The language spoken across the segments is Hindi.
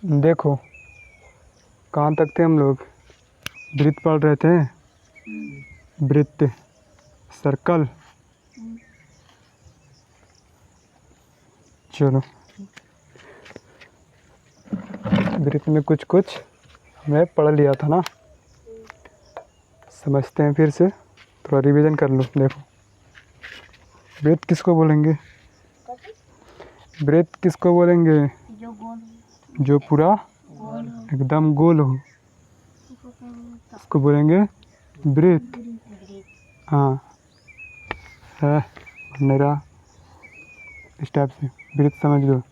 देखो कहाँ तक थे हम लोग। वृत्त पढ़ रहे थे। वृत्त, सर्कल। चलो वृत्त में कुछ कुछ हमने पढ़ लिया था ना, समझते हैं फिर से, थोड़ा रिवीजन कर लो। देखो वृत्त किसको बोलेंगे? वृत्त किसको बोलेंगे? जो पूरा एकदम गोल हो, उसको बोलेंगे वृत्त। हाँ है मेरा इस टाइप से वृत्त समझ लो।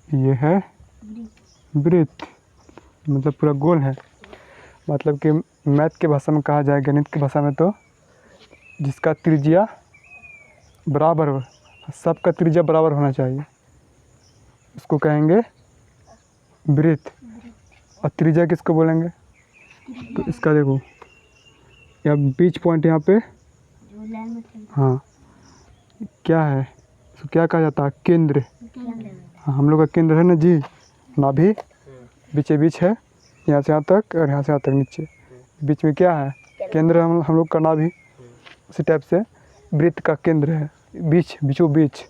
ये है वृत्त, मतलब पूरा गोल है। मतलब कि मैथ के भाषा में कहा जाए, गणित की भाषा में, तो जिसका त्रिज्या बराबर हो, सबका त्रिज्या बराबर होना चाहिए, उसको कहेंगे वृत्त। और त्रिज्या किसको बोलेंगे? तो इसका देखो या बीच पॉइंट यहाँ पे, हाँ क्या है, इसको क्या कहा जाता है? केंद्र। हाँ हम लोग का केंद्र है ना जी, नाभि बीचे बीच है, यहाँ से यहाँ तक और यहाँ से यहाँ तक नीचे, बीच में क्या है? केंद्र। हम लोग का नाभि उसी टाइप से वृत्त का केंद्र है, बीच, बीचों बीच,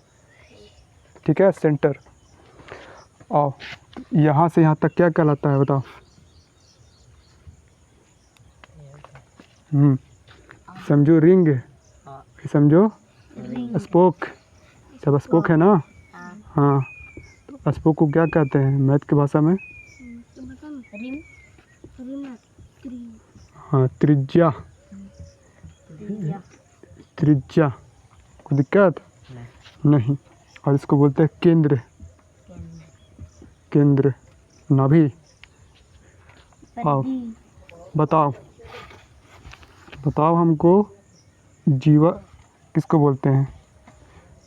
ठीक है, सेंटर। आओ यहाँ से यहाँ तक क्या कहलाता है बताओ? समझो रिंग, समझो स्पोक। सब स्पोक है ना? हाँ तो स्पोक को क्या कहते हैं मैथ की भाषा में? हाँ त्रिज्या। त्रिज्या कोई दिक्कत नहीं। और इसको बोलते हैं केंद्र। केंद्र, नाभि। आओ बताओ, बताओ हमको जीवा किसको बोलते हैं?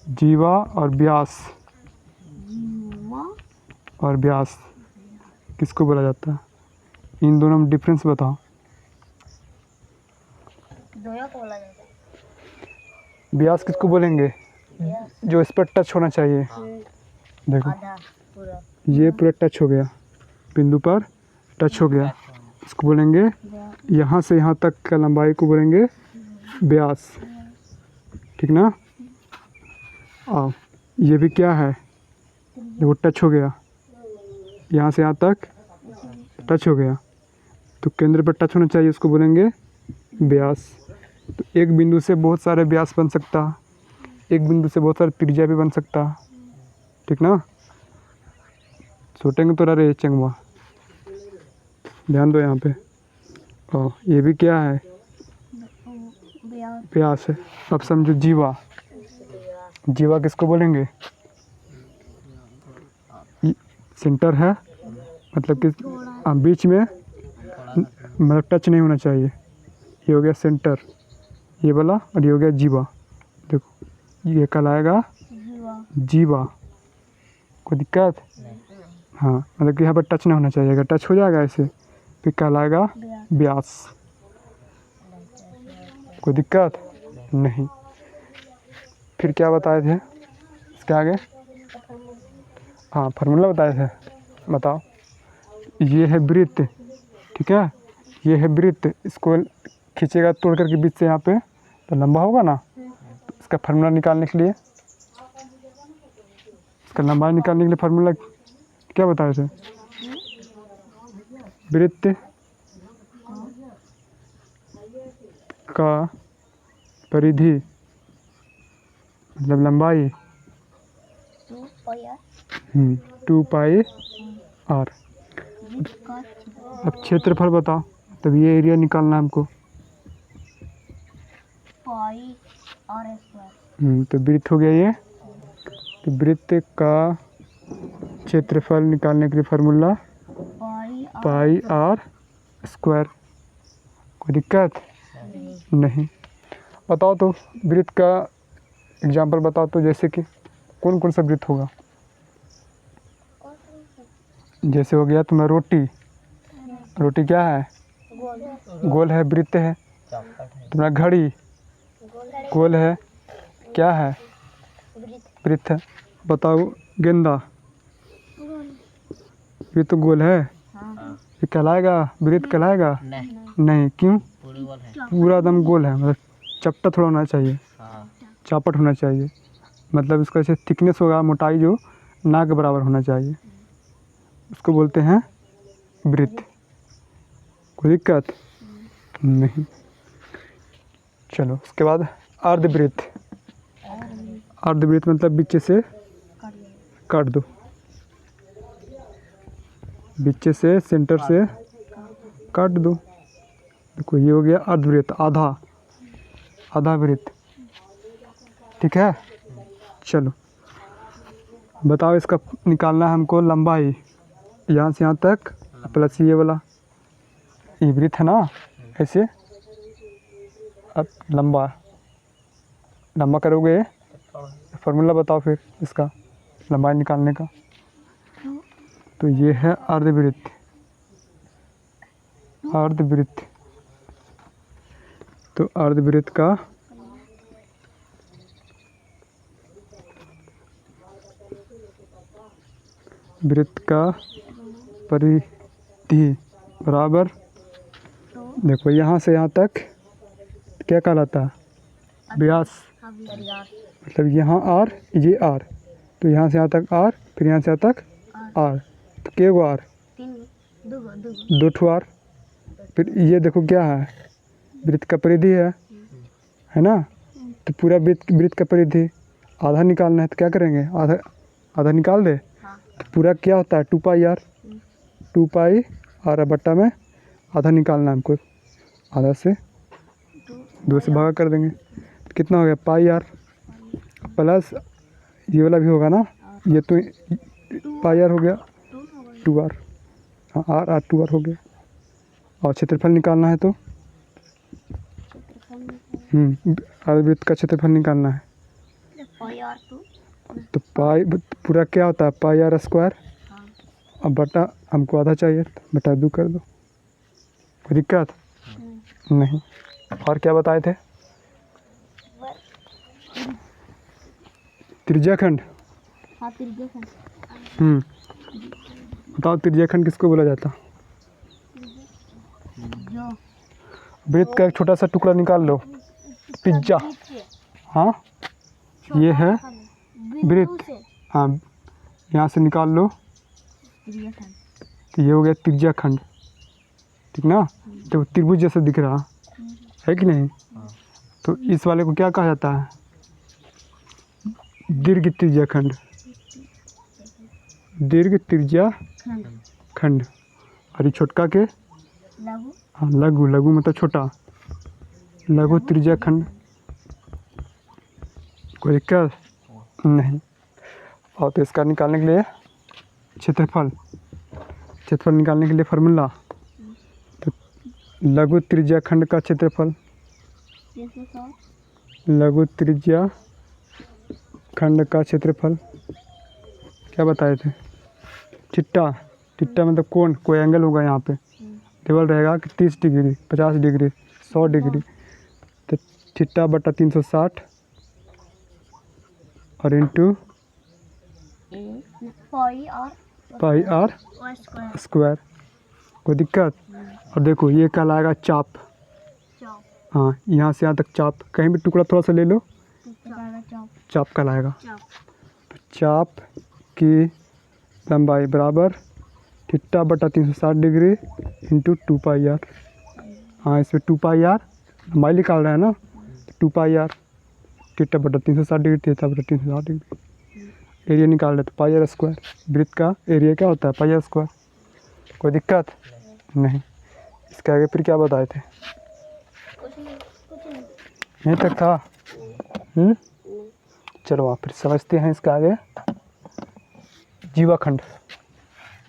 जीवा और व्यास। और व्यास किसको बोला जाता है? इन दोनों में डिफरेंस बताओ। व्यास किसको बोलेंगे? जो इस पर टच होना चाहिए। देखो ये पूरा टच हो गया, बिंदु पर टच हो गया, इसको बोलेंगे, यहाँ से यहाँ तक का लंबाई को बोलेंगे व्यास, ठीक ना? आओ ये भी क्या है? देखो टच हो गया, यहाँ से यहाँ तक टच हो गया, तो केंद्र पर टच होना चाहिए, उसको बोलेंगे व्यास। तो एक बिंदु से बहुत सारे व्यास बन सकता, एक बिंदु से बहुत सारे त्रिज्या भी बन सकता, ठीक ना? छोटेंगे तो रहे चंगवा, ध्यान दो यहाँ पे। और ये भी क्या है? व्यास है। अब समझो जीवा। जीवा किसको बोलेंगे? सेंटर है, मतलब कि बीच में, मतलब टच नहीं होना चाहिए, ये हो गया सेंटर, ये वाला, और ये हो गया जीवा। देखो ये कहलाएगा जीवा। कोई दिक्कत? हाँ मतलब कि यहाँ पर टच नहीं होना चाहिए, अगर टच हो जाएगा ऐसे फिर कहलाएगा व्यास। कोई दिक्कत नहीं। फिर क्या बताए थे इसके आगे? हाँ फार्मूला बताए थे, बताओ। ये है वृत्त, ठीक है, ये है वृत्त, इसको खींचेगा तोड़ करके बीच से यहाँ पे, तो लंबा होगा ना। तो इसका फार्मूला निकालने के लिए, इसका लंबाई निकालने के लिए फार्मूला क्या बताए थे? वृत्त का परिधि मतलब लंबाई 2 पाई आर। अब क्षेत्रफल बताओ, तब ये एरिया निकालना है हमको। पाई आर स्क्वायर। तो वृत्त हो गया ये, तो वृत्त का क्षेत्रफल निकालने के लिए फार्मूला पाई आर स्क्वायर। कोई दिक्कत नहीं। बताओ तो वृत्त का एग्जाम्पल बताओ तो, जैसे कि कौन कौन सा वृत्त होगा? जैसे हो गया तुम्हारा रोटी, रोटी क्या है? गोल है, वृत्त है। तुम्हारा घड़ी गोल है, क्या है? वृत्त। वृत्त है। बताओ गेंदा, ये तो गोल है, हाँ। ये कहलाएगा वृत्त कहलाएगा? नहीं, नहीं, क्यों? पूरी गोल है। पूरा एकदम गोल है, मतलब चपटा थोड़ा होना चाहिए, हाँ, चापट होना चाहिए, मतलब इसका जैसे थिकनेस होगा, मोटाई जो ना के बराबर होना चाहिए, उसको बोलते हैं वृत्त। कोई दिक्कत नहीं। चलो उसके बाद अर्धवृत्त। अर्धवृत्त मतलब बीच से काट दो, बीच से सेंटर से काट दो। देखो ये हो गया अर्धवृत्त, आधा, आधा वृत्त। ठीक है, चलो बताओ इसका निकालना है हमको लंबाई, यहाँ से यहाँ तक प्लस ये वाला, ये वृत्त है ना, ऐसे अब लंबा लंबा करोगे, फार्मूला बताओ फिर इसका लंबाई निकालने का। तो ये है अर्धवृत्त, अर्धवृत्त। तो अर्धवृत्त का वृत्त का परिधि बराबर, देखो यहाँ से यहाँ तक क्या कहलाता है? व्यास। मतलब यहाँ आर, ये आर, तो यहाँ से यहाँ तक आर, फिर यहाँ से यहाँ तक आर, तो क्या गो आर? दो ठो आर। फिर ये देखो क्या है? वृत्त का परिधि है ना? तो पूरा वृत्त का परिधि आधा निकालना है, तो क्या करेंगे? आधा आधा निकाल दे। तो पूरा क्या होता है? 2 पाई आर, 2 पाई आर बट्टा में आधा निकालना है हमको, आधा से 2 से भागा कर देंगे, तो कितना हो गया? पाई आर प्लस ये वाला भी होगा ना, ये तो पाई आर हो गया, 2 आर, हाँ आर आर 2 आर हो गया। और क्षेत्रफल निकालना है तो अर्धवृत्त का क्षेत्रफल निकालना है, तो पाई पूरा क्या होता है? पाई आर स्क्वायर, अब बटा हमको आधा चाहिए, तो बटा 2 कर दो। कोई दिक्कत नहीं। और क्या बताए थे? त्रिज्याखंड। बताओ त्रिज्याखंड किसको बोला जाता? वृत्त का एक छोटा सा टुकड़ा निकाल लो, पिज्जा। हाँ ये है वृत्त, हाँ यहाँ से निकाल लो, तो ये हो गया त्रिज्याखंड। ठीक ना? तो त्रिभुज जैसा दिख रहा है कि नहीं? तो इस वाले को क्या कहा जाता है? दीर्घ त्रिज्याखंड, दीर्घ त्रिज्याखंड। और ये छोटका के हाँ लघु, लघु मतलब छोटा, लघु त्रिज्याखंड। कोई दिक्कत नहीं। और तो इसका निकालने के लिए क्षेत्रफल, क्षेत्रफल निकालने के लिए फार्मूला, तो लघु त्रिज्याखंड का क्षेत्रफल, लघु त्रिज्याखंड का क्षेत्रफल क्या बताए थे? थिट्टा, थिट्टा मतलब कोण, कोई एंगल होगा यहाँ पे, टेबल रहेगा कि 30 डिग्री, 50 डिग्री, 100 डिग्री, तो थिट्टा बटा 360 और इंटू पाई आर स्क्वायर। कोई दिक्कत? और देखो ये कहलाएगा चाप, हाँ यहाँ से यहाँ तक चाप, कहीं भी टुकड़ा थोड़ा सा ले लो, चाप कहलाएगा। तो चाप की लंबाई बराबर थिट्टा बटा 360 डिग्री इंटू 2 पाई आर। हाँ इसमें 2 पाई आर लंबाई निकाल रहा है ना, तो 2 पाई आर थिट्टा बटा 360 डिग्री, थिट्टा बटा 360 डिग्री। एरिया निकाल रहे तो पाई आर स्क्वायर। वृत्त का एरिया क्या होता है? पाई आर स्क्वायर। कोई दिक्कत नहीं। इसके आगे फिर क्या बताए थे? यहीं तक था। चलो आप फिर समझते हैं इसके आगे। जीवाखंड,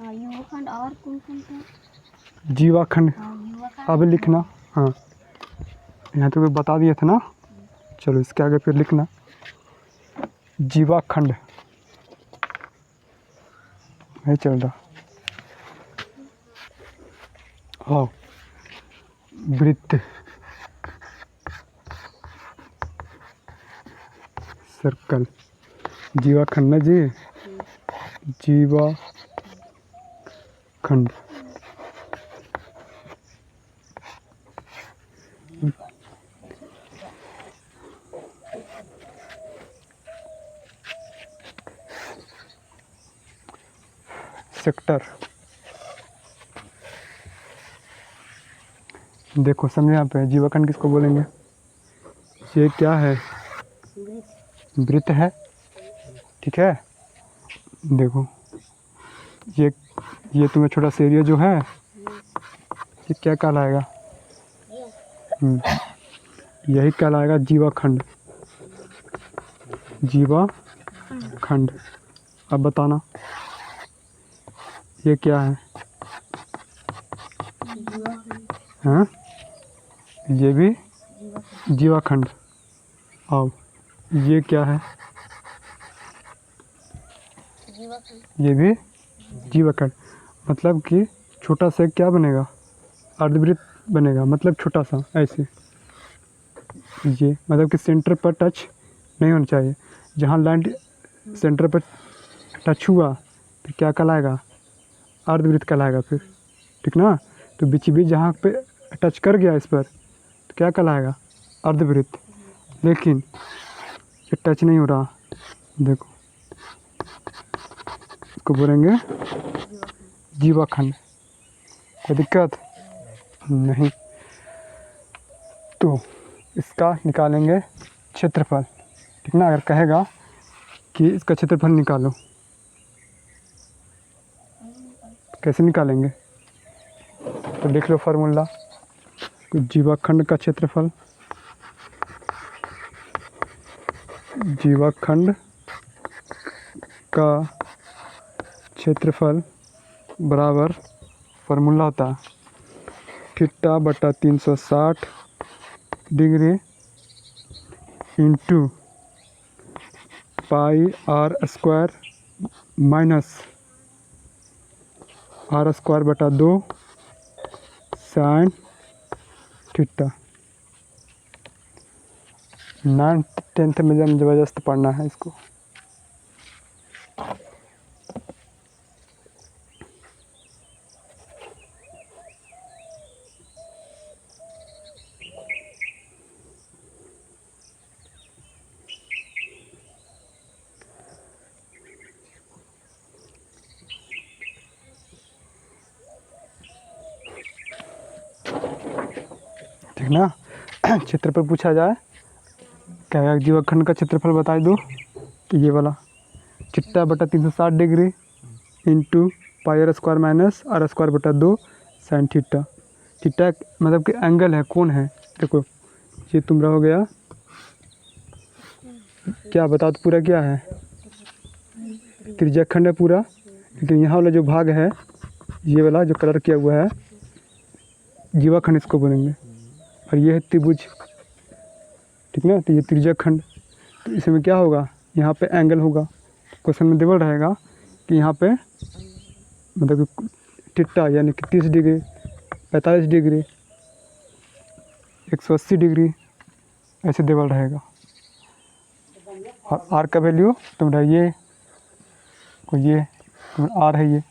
और कौन कौन सा? जीवाखंड अब लिखना, हाँ यहाँ तो बता दिए थे ना, चलो इसके आगे फिर लिखना जीवाखंड। नहीं चल रहा, हाँ वृत्त, सर्कल। जीवा खंड ना जी, जीवा खंड। सेक्टर। देखो समझे यहाँ पे जीवाखंड किसको बोलेंगे? ये क्या है? वृत्त है, ठीक है। देखो ये तुम्हें छोटा सा एरिया जो है ये क्या कहलाएगा? यही कहलाएगा जीवाखंड। जीवाखंड। अब बताना ये क्या है? हाँ, ये भी जीवाखंड। अब ये क्या है? ये भी जीवाखंड। मतलब कि छोटा सा क्या बनेगा? अर्धवृत्त बनेगा, मतलब छोटा सा ऐसे। ये मतलब कि सेंटर पर टच नहीं होना चाहिए। जहाँ लाइन सेंटर पर टच हुआ तो क्या कहलाएगा? अर्धवृत्त कहलाएगा फिर, ठीक ना। तो बीच बीच जहाँ पे टच कर गया इस पर तो क्या कहलाएगा? अर्धवृत्त। लेकिन ये टच नहीं हो रहा, देखो इसको बोलेंगे जीवाखंड। कोई दिक्कत नहीं। तो इसका निकालेंगे क्षेत्रफल, ठीक ना। अगर कहेगा कि इसका क्षेत्रफल निकालो, कैसे निकालेंगे? तो देख लो फार्मूला। तो जीवाखंड का क्षेत्रफल, जीवाखंड का क्षेत्रफल बराबर फार्मूला होता है थीटा बटा 360 degree into pi r square minus r square बटा 2 साइन थीटा। 9th में ज़बरदस्त पढ़ना है इसको। ठीक ना। क्षेत्रफल पूछा जाए, क्या जीवाखंड का क्षेत्रफल बता दो, तो ये वाला थीटा बटा 360 degree into pi r square minus r square बटा 2 साइन थीटा। थीटा मतलब कि एंगल है, कोण है। देखो ये तुम्हारा हो गया, क्या बताओ तो पूरा क्या है? त्रिज्याखंड है पूरा। लेकिन यहाँ वाला जो भाग है, ये वाला जो कलर किया हुआ है, जीवाखंड इसको बोलेंगे। और ये है त्रिभुज, ठीक ना। तो ये त्रिज्याखंड। तो इसमें क्या होगा? यहाँ पे एंगल होगा। क्वेश्चन में देवल रहेगा कि यहाँ पे मतलब कि थीटा यानी कि 30 डिग्री, 45 डिग्री, 180 डिग्री ऐसे देवल रहेगा। और आर का वैल्यू तुम्हारा ये आर है, ये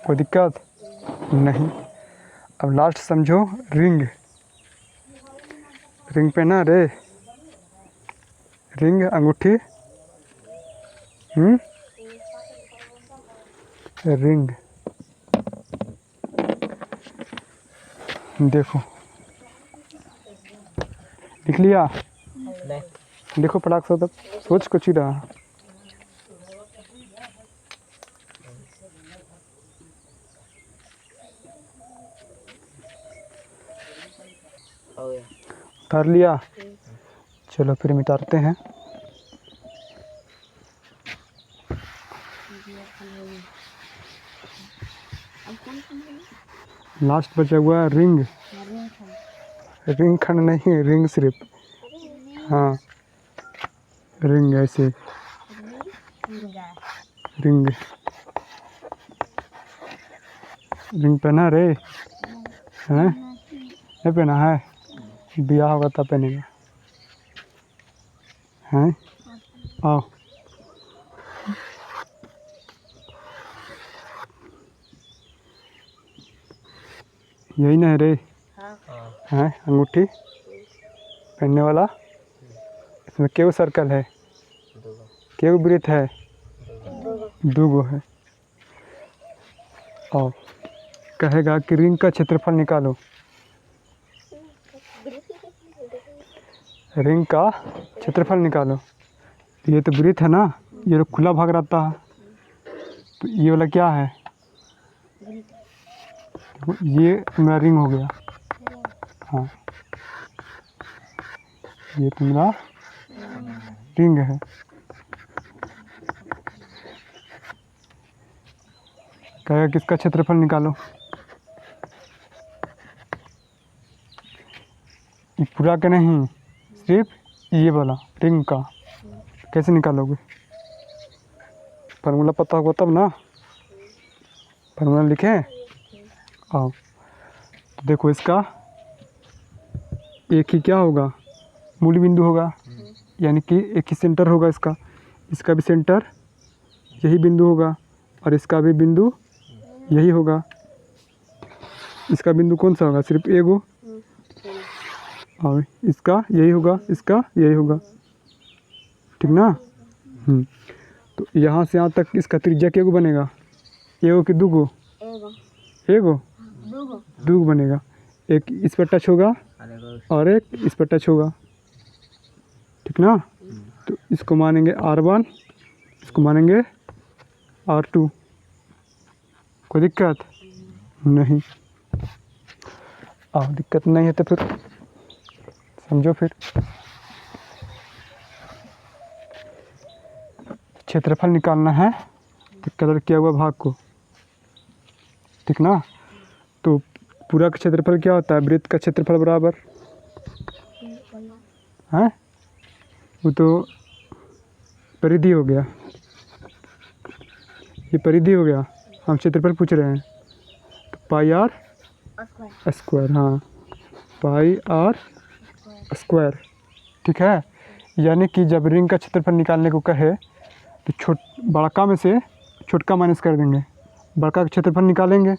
कोई दिक्कत नहीं। अब लास्ट समझो रिंग। रिंग पे ना रे, रिंग अंगूठी, रिंग। देखो लिख लिया? देखो पटाख से, तब सोच कुछ ही रहा। उतार लिया? चलो फिर मिटाते हैं। लास्ट बचा हुआ है रिंग। रिंग खंड नहीं, रिंग सिर्फ। हाँ रिंग, ऐसे रिंग। रिंग पहना रे हैं? नहीं पहना है? ब्याह होगा तब पहनेगा हैं? आओ। यही ना है रे? हाँ हैं अंगूठी पहनने वाला? इसमें क्यों सर्कल है? क्यों वृत्त है? दो गो है। और कहेगा कि रिंग का क्षेत्रफल निकालो। रिंग का क्षेत्रफल निकालो। ये तो वृत्त है ना, ये तो खुला भाग रहता है, तो ये वाला क्या है? ये मेरा रिंग हो गया। हाँ, ये तो मेरा रिंग है। कहेगा किसका क्षेत्रफल निकालो। ये पूरा का नहीं, सिर्फ ये वाला रिंग का। कैसे निकालोगे? फार्मूला पता होगा तब ना। फार्मूला लिखें? आओ। तो देखो, इसका एक ही क्या होगा? मूल बिंदु होगा, यानी कि एक ही सेंटर होगा इसका। इसका भी सेंटर यही बिंदु होगा और इसका भी बिंदु यही होगा। इसका बिंदु कौन सा होगा? सिर्फ एगो। और इसका यही होगा, इसका यही होगा, ठीक ना? तो यहाँ से यहाँ तक इसका त्रिज्या क्या बनेगा? एगो कि दूगो? एगो। दूगो बनेगा। एक इस पर टच होगा और एक इस पर टच होगा, ठीक ना? तो इसको मानेंगे R1, इसको मानेंगे R2। कोई दिक्कत नहीं? दिक्कत नहीं है तो फिर समझो। फिर क्षेत्रफल निकालना है तो कलर किया हुआ भाग को, ठीक ना? तो पूरा का क्षेत्रफल क्या होता है? वृत्त का क्षेत्रफल बराबर है, वो तो परिधि हो गया। ये परिधि हो गया, हम क्षेत्रफल पूछ रहे हैं। तो पाई आर स्क्वायर। हाँ, पाई आर स्क्वायर, ठीक है। यानी कि जब रिंग का क्षेत्रफल निकालने को कहे तो बड़का में से छोटका माइनस कर देंगे, बड़का का क्षेत्रफल निकालेंगे,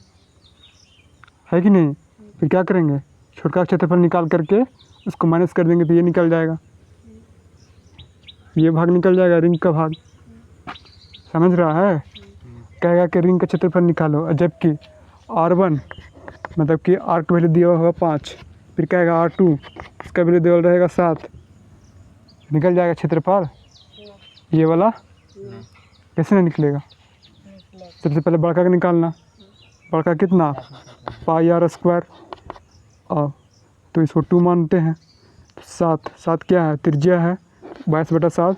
है कि नहीं? फिर क्या करेंगे? छोटका का क्षेत्रफल निकाल करके उसको माइनस कर देंगे, तो ये निकल जाएगा, ये भाग निकल जाएगा, रिंग का भाग। समझ रहा है? कहेगा कि रिंग का क्षेत्रफल निकालो, जबकि R1 मतलब कि R2 वैल्यू दिया हुआ होगा 5, फिर कहेगा R2 इसका वैल्यू दिया रहेगा 7, निकल जाएगा क्षेत्रफल ये वाला? कैसे नहीं निकलेगा? सबसे पहले बड़का का निकालना। बड़का कितना? पाई आर स्क्वायर। तो इसको 2 मानते हैं। 7 क्या है? त्रिज्या है, 22/7।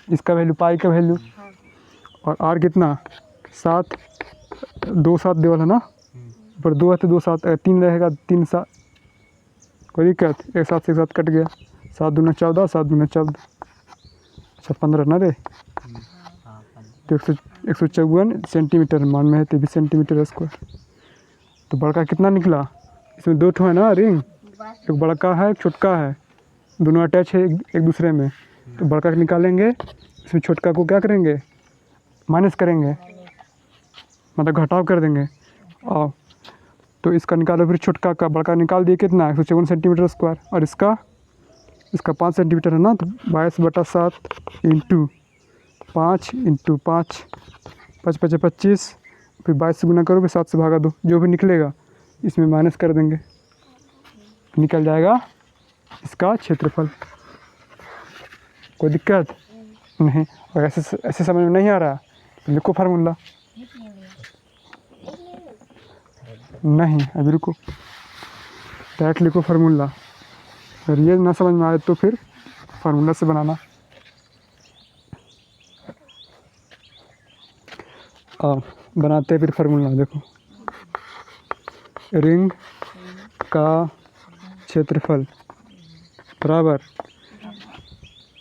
इसका वैल्यू पाई का वैल्यू, और आर कितना? 7। 2 7 देवल है ना, पर 2 है तो 2 7 3 रहेगा, 3 7। कोई दिक्कत? एक साथ से एक साथ कट गया। 7 दूना 14, 7 दूना 14, अच्छा 15 ना रे। तो 154 सेंटीमीटर मान में है, 23 सेंटीमीटर स्क्वायर। तो बड़का कितना निकला? इसमें 2 ठो है ना रिंग, एक बड़का है एक छोटका है, दोनों अटैच है एक दूसरे में। तो बड़का निकालेंगे, इसमें छोटका को क्या करेंगे? माइनस करेंगे, मतलब घटाव कर देंगे। और तो इसका निकालो, फिर छोटका का। बड़का निकाल दिए कितना? 154 सेंटीमीटर स्क्वायर, और इसका 5 सेंटीमीटर है ना, तो 22/7 इंटू 5 इंटू 5, 5 5 25, फिर 22 से गुना करो, फिर 7 से भागा दो, जो भी निकलेगा इसमें माइनस कर देंगे, निकल जाएगा इसका क्षेत्रफल। कोई दिक्कत नहीं? और ऐसे समझ में नहीं आ रहा तो लिखो फार्मूला। नहीं, अभी रुको, डायरेक्ट लिखो फार्मूला। अगर ये ना समझ में आए तो फिर फार्मूला से बनाना। बनाते हैं फिर फार्मूला। देखो, रिंग का क्षेत्रफल बराबर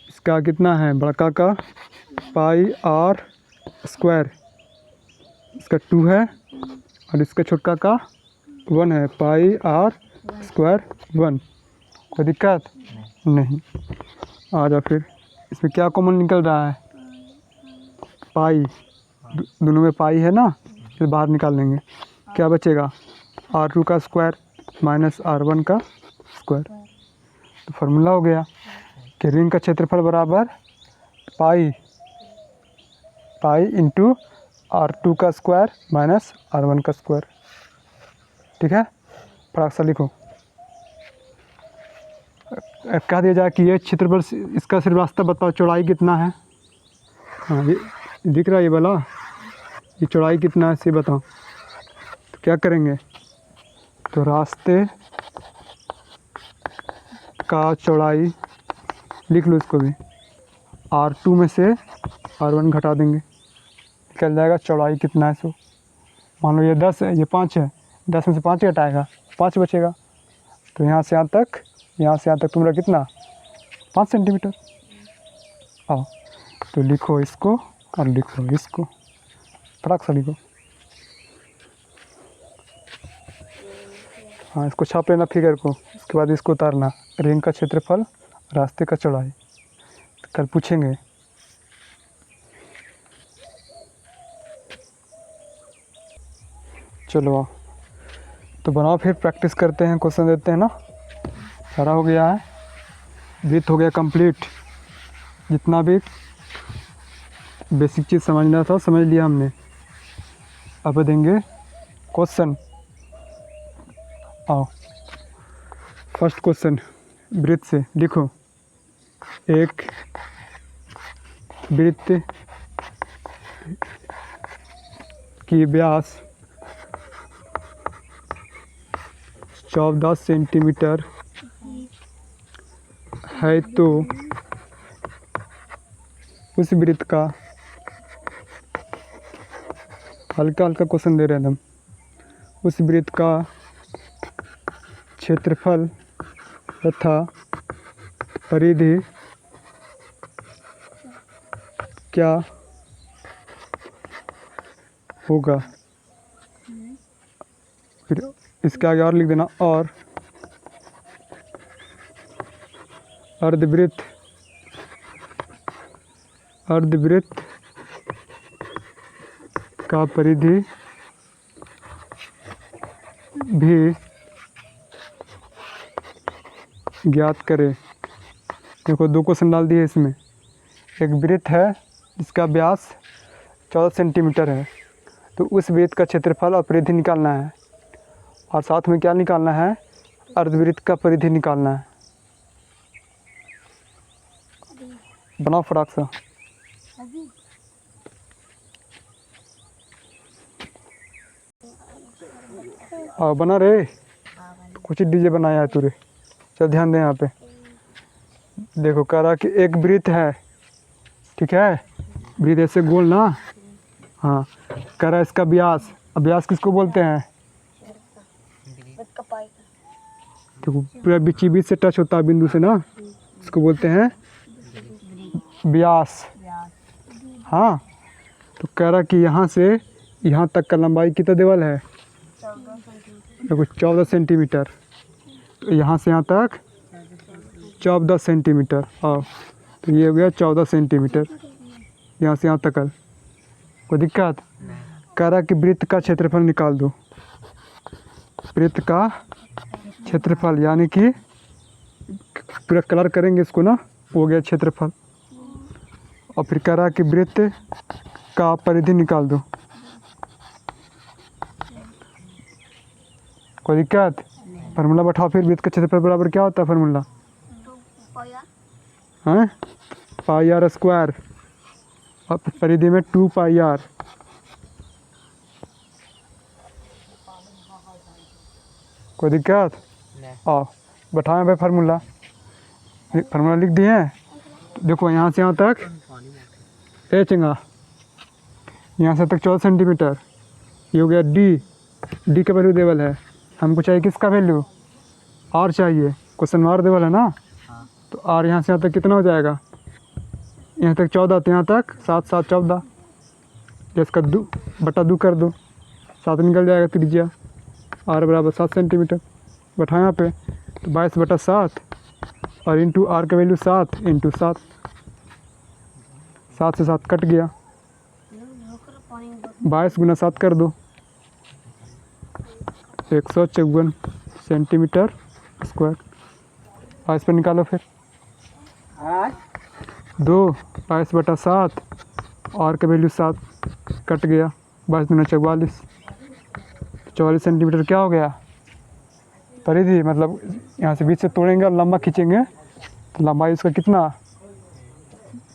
इसका कितना है? बड़का का पाई आर स्क्वायर, इसका 2 है, और इसका छोटका का 1 है, पाई आर स्क्वायर 1। कोई दिक्कत नहीं? आ जा फिर। इसमें क्या कॉमन निकल रहा है? पाई। दोनों में पाई है ना, फिर बाहर निकाल लेंगे। क्या बचेगा? R2 का स्क्वायर माइनस R1 का स्क्वायर। तो फार्मूला हो गया कि रिंग का क्षेत्रफल बराबर पाई इंटू R2 का स्क्वायर माइनस R1 का स्क्वायर। ठीक है, फटाक से लिखो। कह दिया जाए कि ये क्षेत्रफल, इसका सिर्फ रास्ता बताओ, चौड़ाई कितना है। हाँ, ये दिख रहा है ये वाला, ये चौड़ाई कितना है इसे बताओ। तो क्या करेंगे, तो रास्ते का चौड़ाई लिख लो इसको भी, R2 में से R1 घटा देंगे, निकल जाएगा चौड़ाई कितना है। सो मान लो ये 10 है, ये 5 है, 10 में से 5 घटाएगा, 5 बचेगा। तो यहाँ से यहाँ तक तुम्हारा कितना, 5 सेंटीमीटर। आओ तो लिखो इसको और लिखो इसको, फटाक से लिखो। हाँ, इसको छाप लेना फिगर को, उसके बाद इसको उतारना। रिंग का क्षेत्रफल, रास्ते का चौड़ाई, कल पूछेंगे। चलो आओ तो बनाओ, फिर प्रैक्टिस करते हैं, क्वेश्चन देते हैं ना। सारा हो गया है, वृत्त हो गया कंप्लीट। जितना भी बेसिक चीज़ समझना था समझ लिया हमने। अब देंगे क्वेश्चन। आओ, फर्स्ट क्वेश्चन वृत्त से लिखो। एक वृत्त की व्यास 14 सेंटीमीटर है, तो उस वृत्त का, हल्का हल्का क्वेश्चन दे रहे हैं हम, उस वृत्त का क्षेत्रफल तथा परिधि क्या होगा। फिर इसके आगे और लिख देना, और अर्धवृत्त का परिधि भी ज्ञात करें। देखो, 2 क्वेश्चन डाल दिए इसमें। एक वृत्त है जिसका व्यास 14 सेंटीमीटर है, तो उस वृत्त का क्षेत्रफल और परिधि निकालना है, और साथ में क्या निकालना है, अर्धवृत्त का परिधि निकालना है। बनाओ फटाक सा। बना रे, कुछ डीजे बनाया है तूने। चल ध्यान दे यहाँ पे। देखो, कह रहा कि एक वृत्त है, ठीक है, वृत्त ऐसे गोल ना। हाँ, कह रहा इसका व्यास, अब व्यास किसको बोलते हैं, देखो पूरा बीच से टच होता है बिंदु से ना, इसको बोलते हैं व्यास। हाँ, तो कह रहा कि यहाँ से यहाँ तक का लंबाई कितना देवल है, देखो 14 सेंटीमीटर। तो यहाँ से यहाँ तक 14 सेंटीमीटर। और तो ये हो गया 14 सेंटीमीटर, यहाँ से यहाँ तक। कोई दिक्कत? कह रहा कि वृत्त का क्षेत्रफल निकाल दो। वृत्त का क्षेत्रफल यानी कि पूरा कलर करेंगे इसको ना, हो गया क्षेत्रफल। और फिर कह रहा कि वृत्त का परिधि निकाल दो। कोई दिक्कत? फार्मूला बैठाओ फिर। वृत्त का क्षेत्रफल बराबर क्या होता है फार्मूला? हाँ, पाई आर स्क्वायर, और परिधि में 2 पाई आर। कोई दिक्कत? आओ बैठाएं भाई फार्मूला। फार्मूला लिख दिए हैं। देखो यहाँ से यहाँ तक चंगा, यहाँ से तक 14 सेंटीमीटर। ये हो गया डी का वैल्यू देवल है। हमको चाहिए किसका वैल्यू? आर चाहिए। क्वेश्चन मार देवल है ना, तो आर यहाँ से यहाँ तक कितना हो जाएगा? यहाँ तक 14, तो यहाँ तक 7 7 14। इसका 2/2 कर दो, 7 निकल जाएगा त्रिज्या। आर बराबर 7 सेंटीमीटर। बैठा यहाँ पे, तो 22/7 और इंटू आर का वैल्यू 7 इंटू 7, 7 से 7 कट गया, 22 गुना 7 कर दो, 154 सेंटीमीटर स्क्वायर। और इस पर निकालो फिर 2 22/7 और का वैल्यू 7 कट गया, 22 गुना 44, 44 सेंटीमीटर क्या हो गया परिधि, मतलब यहाँ से बीच से तोड़ेंगे और लंबा खींचेंगे तो लंबाई उसका कितना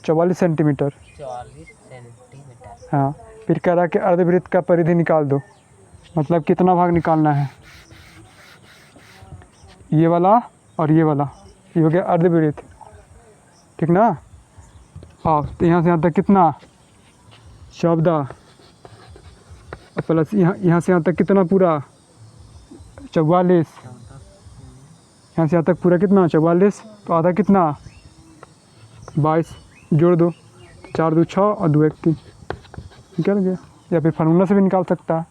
44 सेंटीमीटर। 44 सेंटीमीटर। हाँ, फिर कह रहा है कि अर्धवृत्त का परिधि निकाल दो, मतलब कितना भाग निकालना है, ये वाला और ये वाला, ये हो गया अर्धवृत्त, ठीक ना। हाँ, तो यहाँ से यहाँ तक कितना 14 और प्लस यहाँ से यहाँ तक कितना पूरा 44, यहाँ से यहाँ तक पूरा कितना 44, तो आधा कितना 22, जोड़ दो, 4 2 6 और 2 1 3, निकल गया। या फिर फार्मूला से भी निकाल सकता है।